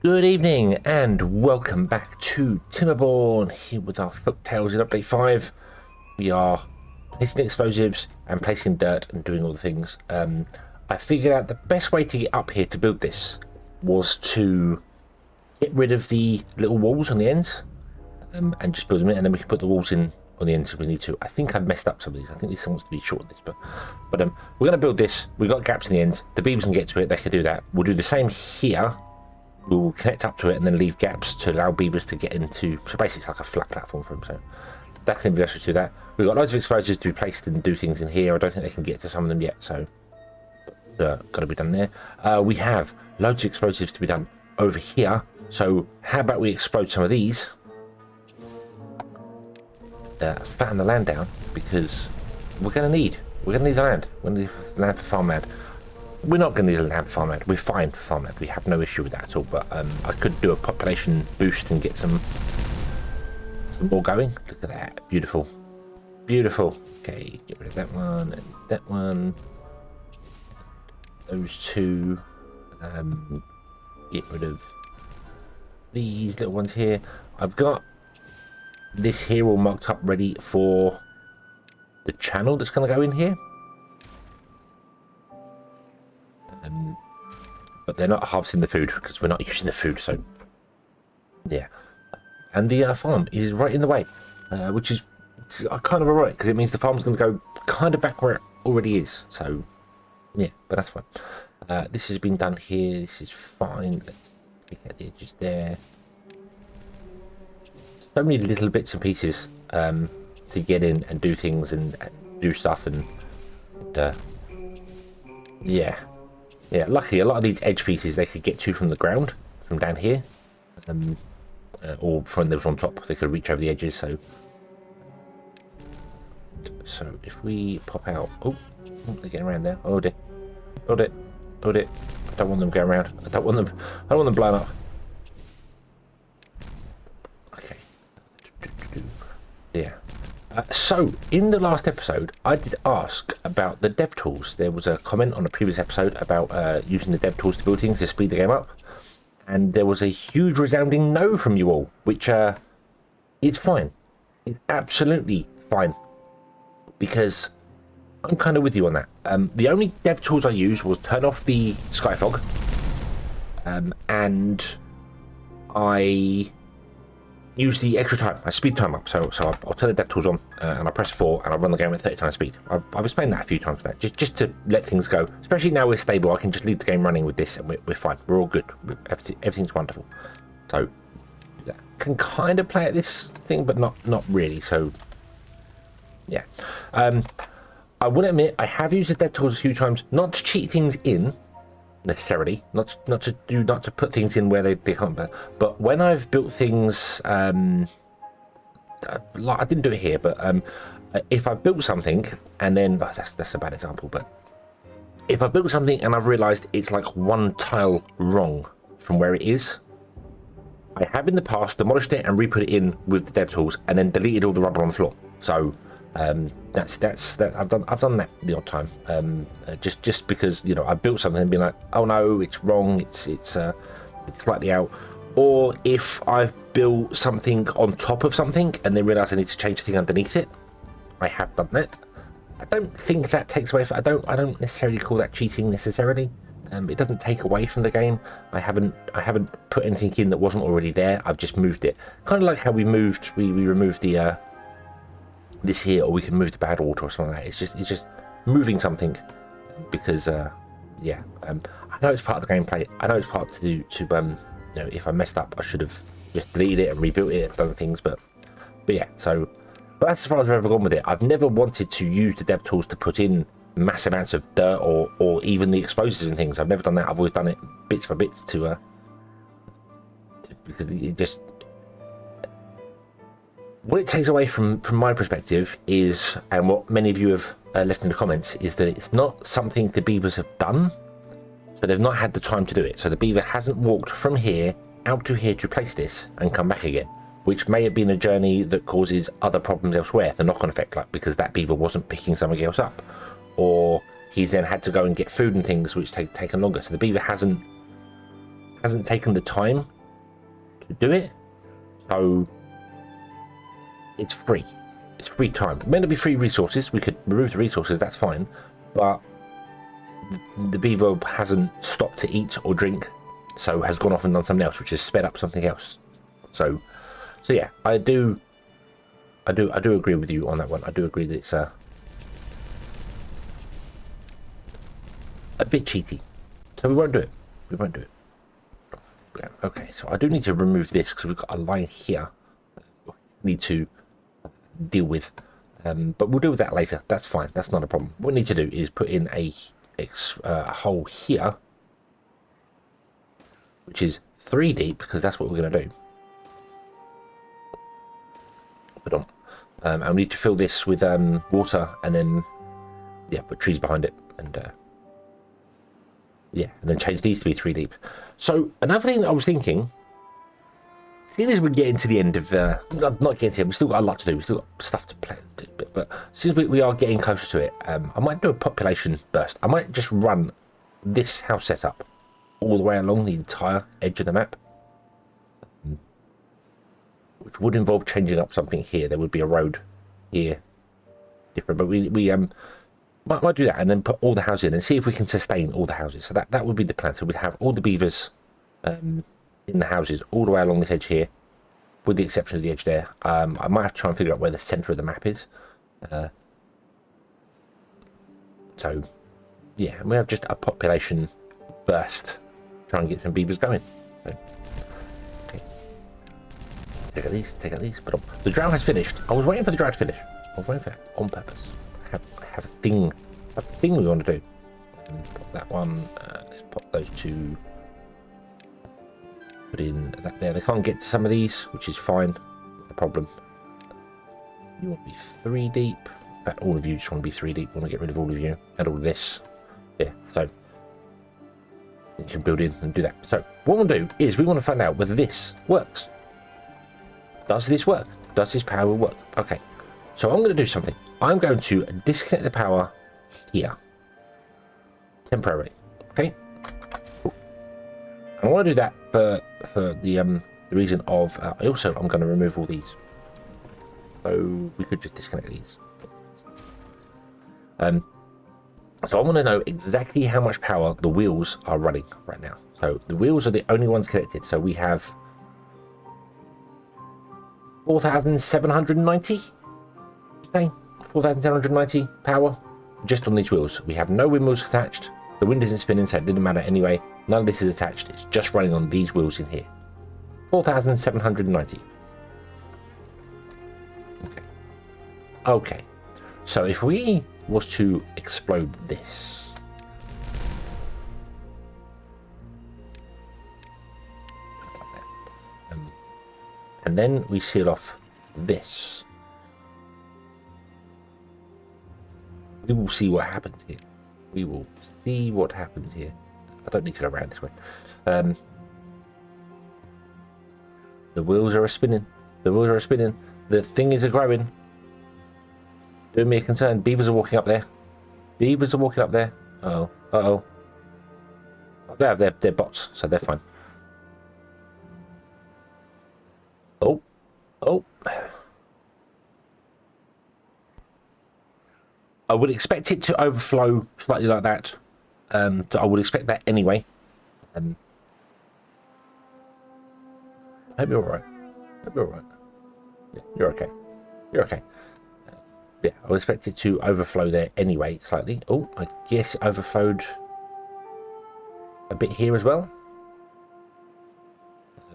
Good evening and welcome back to Timberborn, here with our Folktails in update 5. We are placing explosives and placing dirt and doing all the things. I figured out the best way to get up here to build this was to get rid of the little walls on the ends and just build them in, and then we can put the walls in on the ends if we need to. I think I've messed up some of these. I think this wants to be short on this, but we're going to build this. We've got gaps in the ends. The beavers can get to it. They can do that. We'll do the same here. We'll connect up to it and then leave gaps to allow beavers to get into. So basically it's like a flat platform for them. So that's going to be best to do that. We've got loads of explosives to be placed and do things in here. I don't think they can get to some of them yet, so got to be done there. We have loads of explosives to be done over here. So how about we explode some of these? Flatten the land down, because we're going to need the land. We're going to need the land for farmland. We're not going to need a land for farmland. We're fine for farmland. We have no issue with that at all. But I could do a population boost and get some more going. Look at that. Beautiful. Beautiful. Okay, get rid of that one and that one. Those two. Get rid of these little ones here. I've got this here all marked up ready for the channel that's going to go in here. But they're not harvesting the food because we're not using the food, so yeah. And the farm is right in the way, which is kind of alright because it means the farm's going to go kind of back where it already is. So yeah, but that's fine. This has been done here. This is fine. Let's take out the edges there. So many little bits and pieces to get in and do things and do stuff and yeah. Yeah, luckily a lot of these edge pieces they could get to from the ground, from down here, or from those on top. They could reach over the edges. So if we pop out, oh, they're getting around there. Hold it, hold it, hold it. I don't want them going around. I don't want them blowing up. Okay. Yeah. So, in the last episode, I did ask about the dev tools. There was a comment on a previous episode about using the dev tools to build things to speed the game up. And there was a huge resounding no from you all, which is fine. It's absolutely fine. Because I'm kind of with you on that. The only dev tools I used was turn off the sky fog. And I use the extra time. I speed time up, so I'll turn the dev tools on and I press 4 and I run the game at 30 times speed. I've explained that a few times now, just to let things go. Especially now we're stable, I can just leave the game running with this and we're fine. We're all good. Everything's wonderful. So I can kind of play at this thing, but not really. So yeah, I will admit I have used the dev tools a few times, not to cheat things in necessarily, not to put things in where they can't, but when I've built things, like I didn't do it here, but if I built something and then that's a bad example, but if I built something and I've realized it's like one tile wrong from where it is, I have in the past demolished it and re-put it in with the dev tools and then deleted all the rubber on the floor. So that's I've done that the odd time, just because, you know, I built something and been like, oh no, it's wrong, it's slightly out. Or if I've built something on top of something and then realize I need to change the thing underneath it, I have done that. I don't think that takes away I don't necessarily call that cheating necessarily. It doesn't take away from the game. I haven't put anything in that wasn't already there. I've just moved it, kind of like how we removed the this here, or we can move to Badwater or something like that. It's just moving something because yeah, I know it's part of the gameplay. I know it's part to you know, if I messed up I should have just deleted it and rebuilt it and done things, but yeah, so but that's as far as I've ever gone with it. I've never wanted to use the dev tools to put in mass amounts of dirt or even the explosives and things. I've never done that. I've always done it bits by bits to because it just, what it takes away from my perspective is, and what many of you have left in the comments, is that it's not something the beavers have done, so they've not had the time to do it. So the beaver hasn't walked from here out to here to place this and come back again, which may have been a journey that causes other problems elsewhere, the knock-on effect, like because that beaver wasn't picking something else up, or he's then had to go and get food and things which taken longer. So the beaver hasn't taken the time to do it. So it's free. It's free time. It may not be free resources. We could remove the resources, that's fine. But the beaver hasn't stopped to eat or drink, so has gone off and done something else, which has sped up something else. So yeah, I do agree with you on that one. I do agree that it's a bit cheaty. So we won't do it. We won't do it. Okay, so I do need to remove this because we've got a line here we need to deal with. But we'll deal with that later. That's fine. That's not a problem. What we need to do is put in a hole here, which is 3 deep, because that's what we're going to do. And we need to fill this with water, and then put trees behind it, and and then change these to be 3 deep. So another thing that I was thinking, seeing as we're getting to the end of not getting to it, we've still got a lot to do, we've still got stuff to play, but since we are getting closer to it, I might do a population burst. I might just run this house setup all the way along the entire edge of the map, which would involve changing up something here. There would be a road here different, but we might do that, and then put all the houses in and see if we can sustain all the houses. So that would be the plan. So we'd have all the beavers in the houses all the way along this edge here, with the exception of the edge there. I might have to try and figure out where the center of the map is. So yeah, and we have just a population burst, try and get some beavers going. So, okay, take out these. But the drought has finished. I was waiting for the drought to finish. I was waiting for that on purpose. Have a thing we want to do. Pop that one. Let's pop those two. Put in that there. They can't get to some of these, which is fine. No problem. You want to be 3 deep. In fact, all of you just want to be 3 deep. We want to get rid of all of you and all of this. Yeah. So you can build in and do that. So what we'll do is we want to find out whether this works. Does this work? Does this power work? Okay. So I'm going to do something. I'm going to disconnect the power here temporarily. Okay. Cool. I want to do that for the reason of I'm going to remove all these. So we could just disconnect these. So I want to know exactly how much power the wheels are running right now. So the wheels are the only ones connected. So we have 4,790. Okay. 4,790 power just on these wheels. We have no windmills attached. The wind isn't spinning, so it didn't matter anyway. None of this is attached. It's just running on these wheels in here. 4,790. Okay. So if we was to explode this, and then we seal off this, we will see what happens here. We will see what happens here. I don't need to go around this way. The wheels are spinning. The wheels are spinning. The things are growing. Doing me a concern. Beavers are walking up there. Beavers are walking up there. Uh-oh. Uh-oh. They're bots, so they're fine. Oh. Oh. I would expect it to overflow slightly like that. I would expect that anyway. I hope you're alright. Hope you're alright. Yeah, you're okay. You're okay. Yeah, I would expect it to overflow there anyway, slightly. Oh, I guess it overflowed a bit here as well.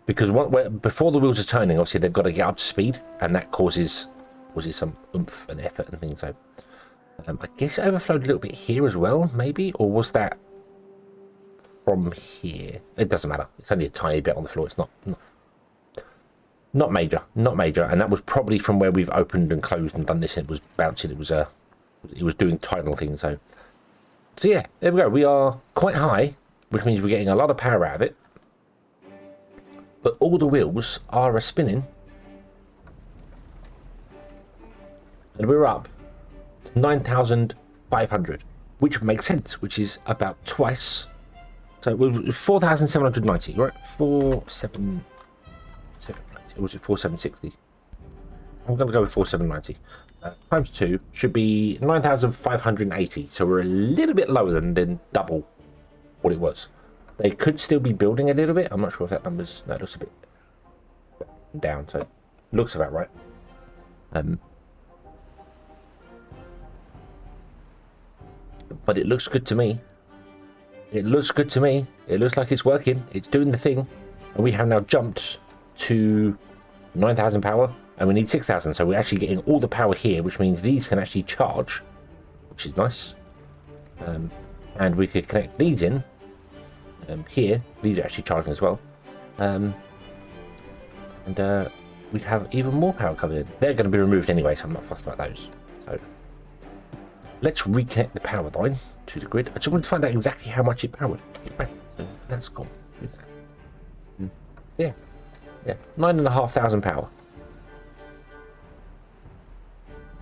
Because before the wheels are turning, obviously they've got to get up to speed, and that causes some oomph and effort and things. So I guess it overflowed a little bit here as well, maybe, or was that from here? It doesn't matter. It's only a tiny bit on the floor. It's not major, and that was probably from where we've opened and closed and done this. It was bouncing. It was doing tidal things. So yeah, there we go. We are quite high, which means we're getting a lot of power out of it. But all the wheels are spinning, and we're up 9,500, which makes sense. Which is about twice. So we're 4,790, right? was it 4760? I'm going to go with 4790. Times 2 should be 9,580. So we're a little bit lower than double what it was. They could still be building a little bit. I'm not sure if that number's... That looks a bit down, so looks about right. But it looks good to me. It looks good to me. It looks like it's working. It's doing the thing. And we have now jumped to 9,000 power. And we need 6,000. So we're actually getting all the power here, which means these can actually charge, which is nice. And we could connect these in. Here, these are actually charging as well. And we'd have even more power coming in. They're going to be removed anyway, so I'm not fussed about those. So let's reconnect the power line to the grid. I just wanted to find out exactly how much it powered. So that's cool. Yeah, 9,500 power.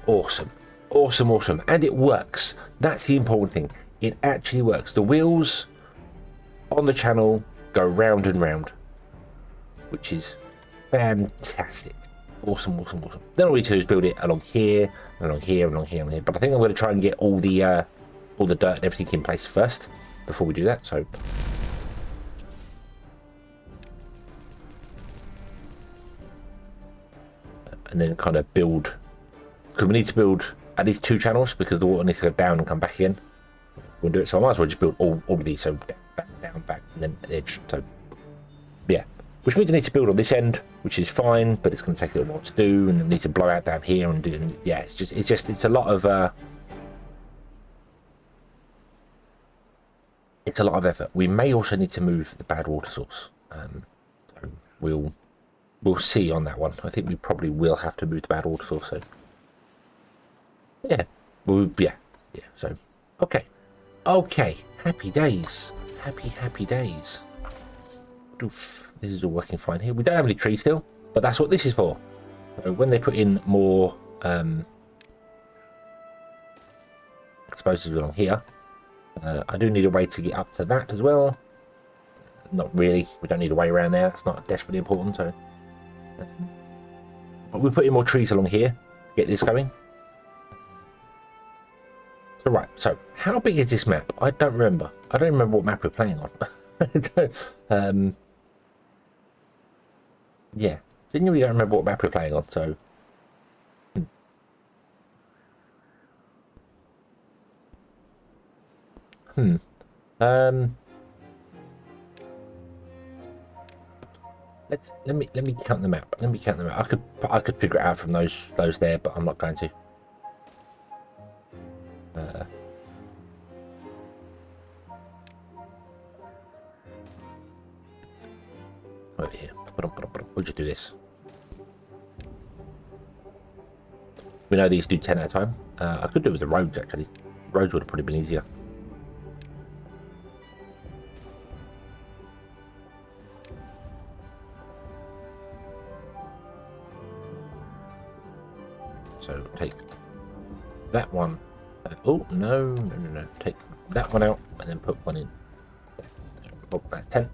Awesome, and it works. That's the important thing. It actually works. The wheels on the channel go round and round, which is fantastic. Awesome. Then all we need to do is build it along here, along here. But I think I'm going to try and get all the dirt and everything in place first before we do that. So and then kind of build, because we need to build at least 2 channels because the water needs to go down and come back again. We'll do it. So I might as well just build all of these. So back, and then edge. So yeah. Which means I need to build on this end, which is fine, but it's going to take a little while to do, and I need to blow out down here and do. And yeah, it's a lot of it's a lot of effort. We may also need to move the Badwater source. So we'll see on that one. I think we probably will have to move the Badwater source. So yeah, yeah. So okay, happy days, happy days. Oof. This is all working fine here. We don't have any trees still, but that's what this is for. So when they put in more explosives along here, I do need a way to get up to that as well. Not really. We don't need a way around there. It's not desperately important. So, but we put in more trees along here to get this going. So right. So how big is this map? I don't remember. I don't remember what map we're playing on. Yeah, genuinely don't remember what map we're playing on, so... Let me count the map. I could figure it out from those there, but I'm not going to. Over here. We'll just do this. We know these do 10 at a time. I could do it with the roads, actually. Roads would have probably been easier. So take that one. Oh, no. Take that one out and then put one in. Oh, that's 10.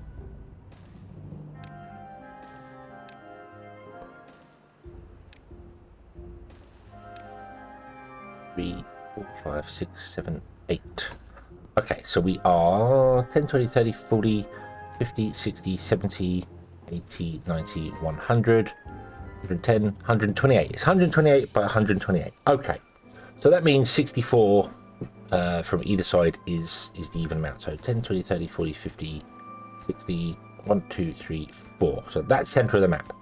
3, 4, 5, 6, 7, 8. Okay, so we are 10, 20, 30, 40, 50, 60, 70, 80, 90, 100, 110, 128. It's 128 by 128. Okay, so that means 64 from either side is the even amount. So 10, 20, 30, 40, 50, 60, 1, 2, 3, 4. So that's center of the map.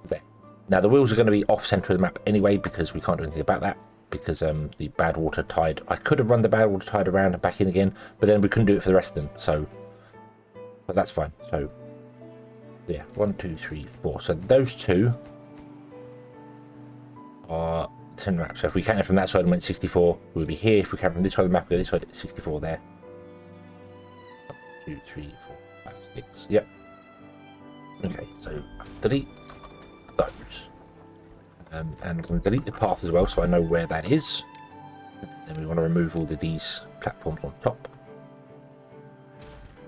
There. Now the wheels are going to be off center of the map anyway because we can't do anything about that. Because the Badwater tide, I could have run the Badwater tide around and back in again, but then we couldn't do it for the rest of them. So, but that's fine. So, yeah, 1, 2, 3, 4. So those two are the center map. So if we counted from that side and went 64, we would be here. If we count from this side of the map, go this side, it's 64 there. 1, 2, 3, 4, 5, 6. Yep. Okay, so delete those. And I'm going to delete the path as well so I know where that is. Then we want to remove all of these platforms on top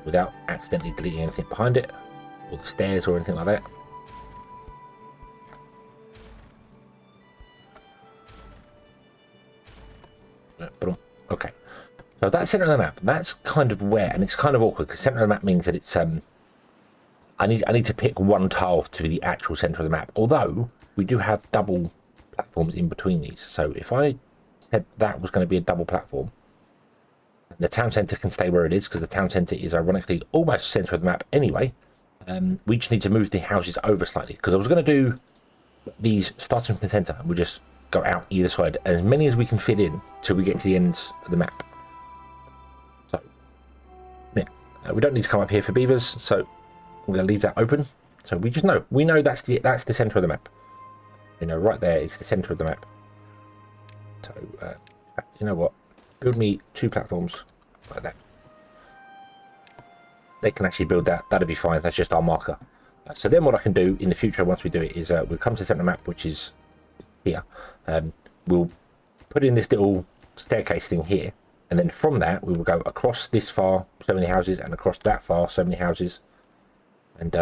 without accidentally deleting anything behind it, or the stairs or anything like that. So that's center of the map. That's kind of where, and it's kind of awkward because center of the map means that it's I need to pick one tile to be the actual center of the map. Although we do have double platforms in between these. So if I said that was going to be a double platform, the town center can stay where it is because the town center is ironically almost center of the map anyway. We just need to move the houses over slightly because I was going to do these starting from the center and we'll just go out either side as many as we can fit in till we get to the ends of the map. So yeah, we don't need to come up here for beavers, so I'm going to leave that open. So we know that's the center of the map. You know, right there is the center of the map. So you know what, build me 2 platforms like that. They can actually build that. That'll be fine. That's just our marker. So then what I can do in the future once we do it is we'll come to the center map, which is here. We'll put in this little staircase thing here, and then from that we will go across this far so many houses and across that far so many houses, and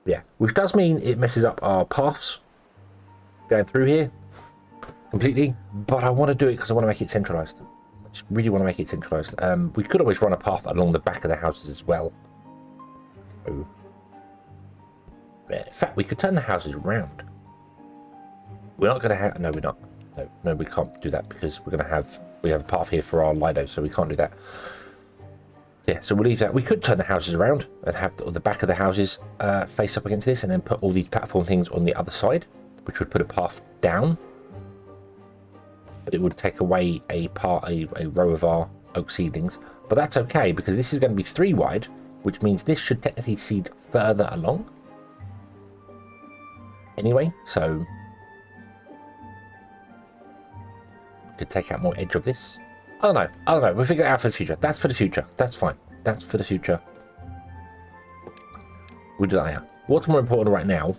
yeah, which does mean it messes up our paths going through here completely, but I want to do it because I want to make it centralized. I just really want to make it centralized. We could always run a path along the back of the houses as well. So, in fact, we could turn the houses around. We're not going to have... No, we're not. No, we can't do that because we're going to have... We have a path here for our Lido, so we can't do that. Yeah, so we'll leave that. We could turn the houses around and have the back of the houses face up against this and then put all these platform things on the other side, which would put a path down. But it would take away a row of our oak seedlings. But that's okay because this is going to be 3 wide, which means this should technically seed further along. Anyway, so could take out more edge of this. I don't know. We'll figure it out for the future. That's for the future. That's fine. That's for the future. We'll do that now. What's more important right now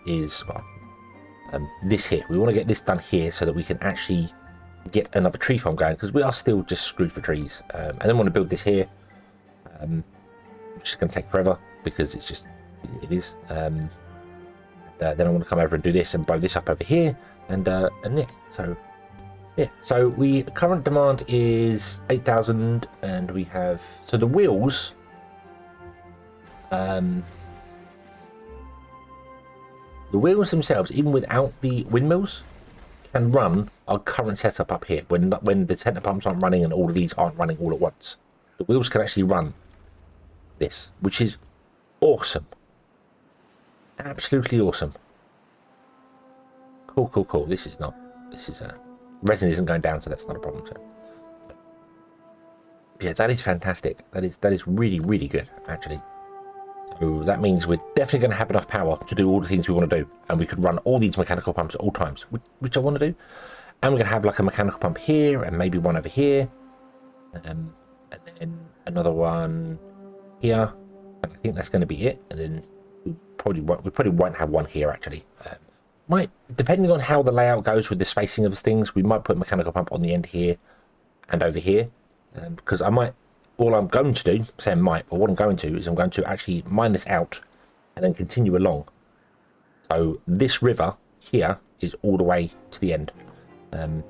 is this here. We want to get this done here so that we can actually get another tree farm going because we are still just screwed for trees. And then want to build this here, which is going to take forever because it is. Then I want to come over and do this and blow this up over here, and yeah. So current demand is 8,000, and we have the wheels. The wheels themselves, even without the windmills, can run our current setup up here when the center pumps aren't running and all of these aren't running all at once. The wheels can actually run this, which is awesome. Absolutely awesome. Cool. This is resin isn't going down, so that's not a problem. So yeah, that is fantastic. That is really good actually. So that means we're definitely going to have enough power to do all the things we want to do, and we could run all these mechanical pumps at all times, which I want to do. And we're going to have like a mechanical pump here and maybe one over here, and then another one here, and I think that's going to be it. And then we probably won't have one here actually. Might, depending on how the layout goes with the spacing of things, we might put a mechanical pump on the end here and over here, because all I'm going to do, I'm saying might, but what I'm going to is I'm going to actually mine this out and then continue along. So this river here is all the way to the end. So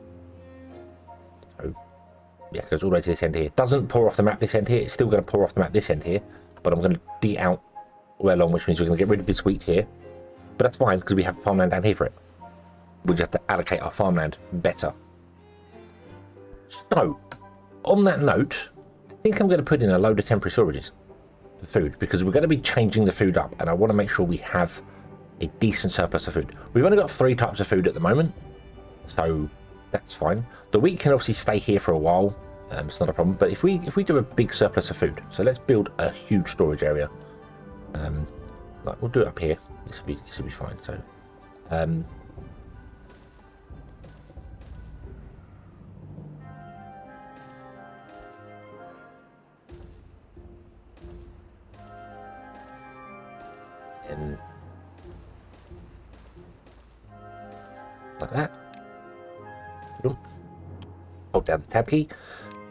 yeah, it goes all the way to this end here. Doesn't pour off the map this end here. It's still going to pour off the map this end here, but I'm going to dig out all the way along, which means we're going to get rid of this wheat here. But that's fine because we have farmland down here for it. We'll just have to allocate our farmland better. So, on that note, I think I'm going to put in a load of temporary storages for food because we're going to be changing the food up, and I want to make sure we have a decent surplus of food. We've only got 3 types of food at the moment, so that's fine. The wheat can obviously stay here for a while. It's not a problem. But if we do a big surplus of food, so let's build a huge storage area. Like we'll do it up here. This will be fine. So, and like that. Hold down the tab key,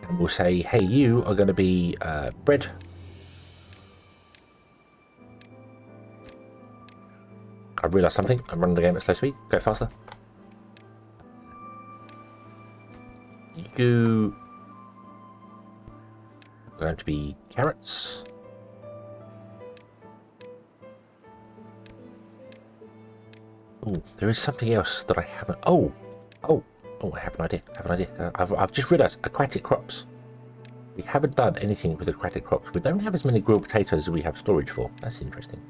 and we'll say, "Hey, you are going to be bread." I've realised something. I'm running the game at slow speed. Go faster. You going to be carrots. Oh, there is something else that I haven't. Oh, I have an idea. I've just realised aquatic crops. We haven't done anything with aquatic crops. We don't have as many grilled potatoes as we have storage for. That's interesting.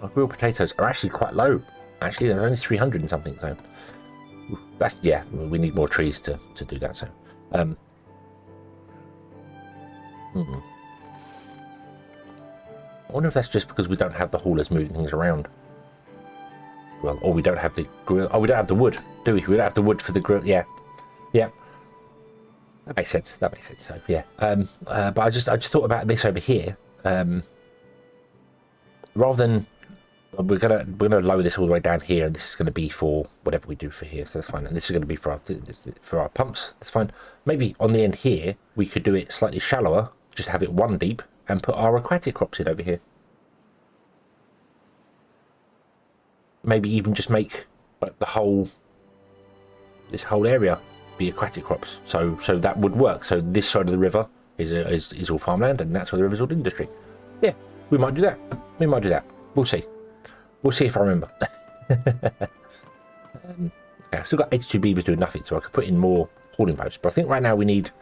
Our grilled potatoes are actually quite low. Actually, there's only 300 and something. So that's, yeah, we need more trees to do that. So, I wonder if that's just because we don't have the haulers moving things around. Well, or we don't have the grill. Oh, we don't have the wood, do we? We don't have the wood for the grill. Yeah, yeah. That makes sense. That makes sense. So yeah. But I just thought about this over here. Rather than we're gonna lower this all the way down here, and this is gonna be for whatever we do for here. So that's fine. And this is gonna be for our pumps. That's fine. Maybe on the end here we could do it slightly shallower, just have it one deep, and put our aquatic crops in over here. Maybe even just make like this whole area be aquatic crops. So that would work. So this side of the river is all farmland, and that side of the river is all industry. Yeah, we might do that. We might do that. We'll see. We'll see if I remember. Okay, I've still got 82 beavers doing nothing, so I could put in more hoarding posts. But I think right now we need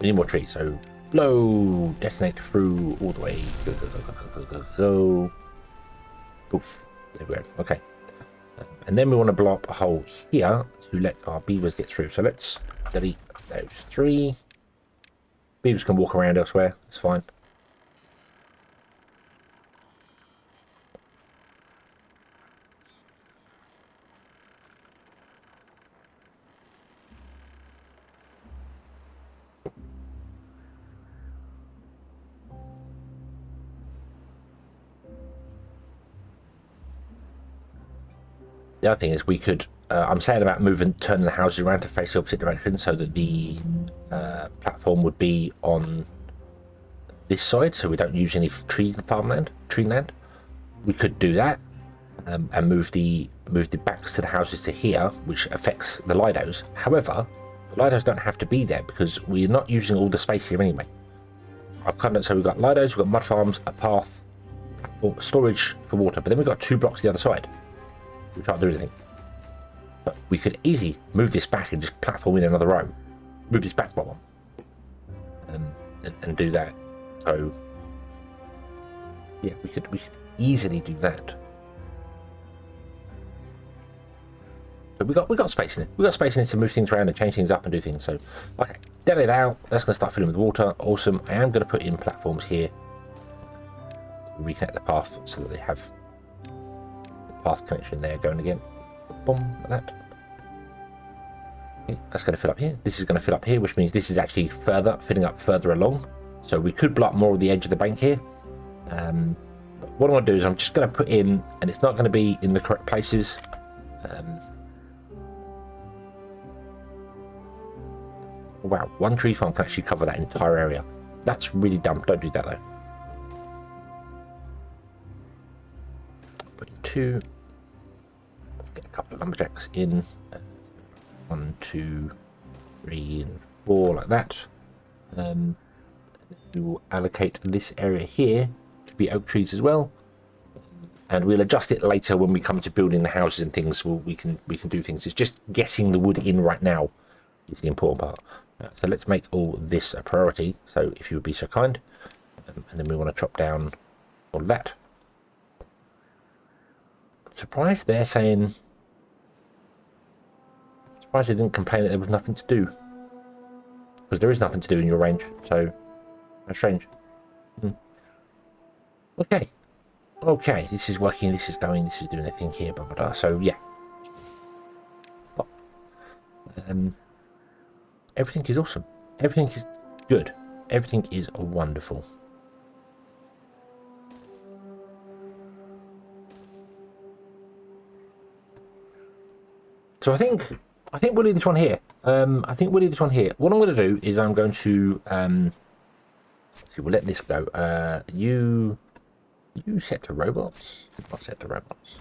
more trees. So blow, detonate through all the way. Go. Poof. There we go. Okay. And then we want to blow up a hole here to let our beavers get through. So let's delete those 3. Beavers can walk around elsewhere. It's fine. The other thing is we could, I'm saying about turning the houses around to face the opposite direction so that the platform would be on this side, so we don't use any tree land. We could do that and move the backs to the houses to here, which affects the Lidos. However, the Lidos don't have to be there because we're not using all the space here anyway. So we've got Lidos, we've got mud farms, a path, platform, storage for water, but then we've got 2 blocks the other side. We can't do anything. But we could easily move this back and just platform in another row. Move this back one. And do that. So yeah, we could easily do that. But we got space in it. We got space in it to move things around and change things up and do things. So okay, dead it out. That's gonna start filling with water. Awesome. I am gonna put in platforms here. Reconnect the path so that they have path connection there going again. Boom, like that. Okay, that's going to fill up here. This is going to fill up here, which means this is actually filling up further along. So we could block more of the edge of the bank here. But what I want to do is I'm just going to put in, and it's not going to be in the correct places. Wow, 1 tree farm can actually cover that entire area. That's really dumb. Don't do that though. Put in 2. Get a couple of lumberjacks in. 1, 2, 3, and 4 like that. We will allocate this area here to be oak trees as well, and we'll adjust it later when we come to building the houses and things. We can do things. It's just getting the wood in right now is the important part. So let's make all this a priority. So if you would be so kind, and then we want to chop down all of that. Surprised they're saying. Surprised they didn't complain that there was nothing to do, because there is nothing to do in your range. So that's strange. Okay, this is working. This is going. This is doing a thing here. Blah, blah, blah. So yeah. Everything is awesome. Everything is good. Everything is wonderful. So I think we'll leave this one here. What I'm going to do is I'm going to see. We'll let this go. You set to robots. Not set to robots.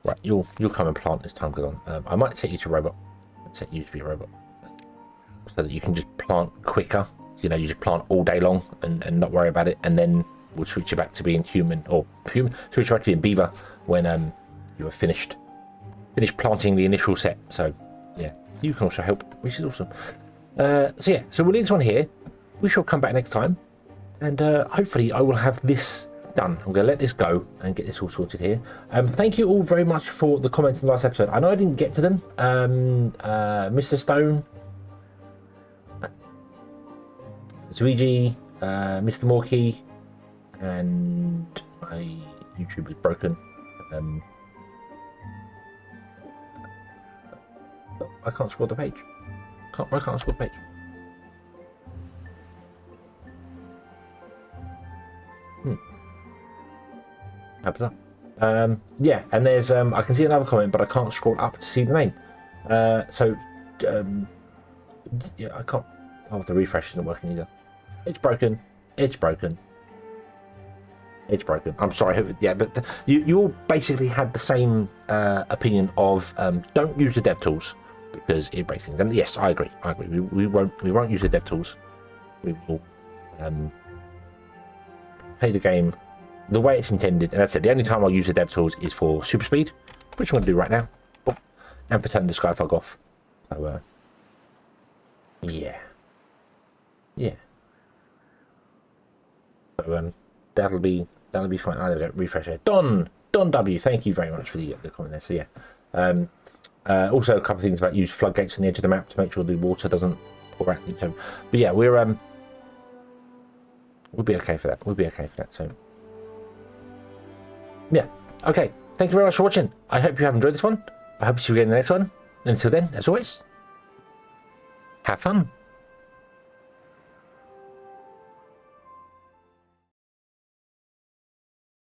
Right, you'll come and plant as time goes on. I might set you to robot. Set you to be a robot, so that you can just plant quicker. You know, you just plant all day long and not worry about it, and then we'll switch you back to being human, or switch you back to being beaver when you are finished planting the initial set. So yeah, you can also help, which is awesome. So yeah, so we'll leave this one here. We shall come back next time, and hopefully I will have this done. I'm going to let this go and get this all sorted here. Thank you all very much for the comments in the last episode. I know I didn't get to them. Mr. Stone, Zuigi, Mr. Morkey, and my YouTube is broken. I can't scroll the page. I can't scroll the page. Yeah, and there's I can see another comment, but I can't scroll up to see the name. Yeah, I can't. Oh, the refresh isn't working either. It's broken. It's broken. It's broken. I'm sorry. Yeah, but you all basically had the same opinion of don't use the dev tools because it breaks things. And yes, I agree. We won't use the dev tools. We will play the game the way it's intended. And as I said, the only time I'll use the dev tools is for super speed, which I'm going to do right now, and for turning the sky fog off. So yeah. So that'll be fine. I'll go refresh it. Don W, thank you very much for the comment there. So yeah. Also a couple of things about use floodgates on the edge of the map to make sure the water doesn't pour out. So, but yeah, we'll be okay for that. So yeah, okay. Thank you very much for watching. I hope you have enjoyed this one. I hope you see you again in the next one. And until then, as always, have fun.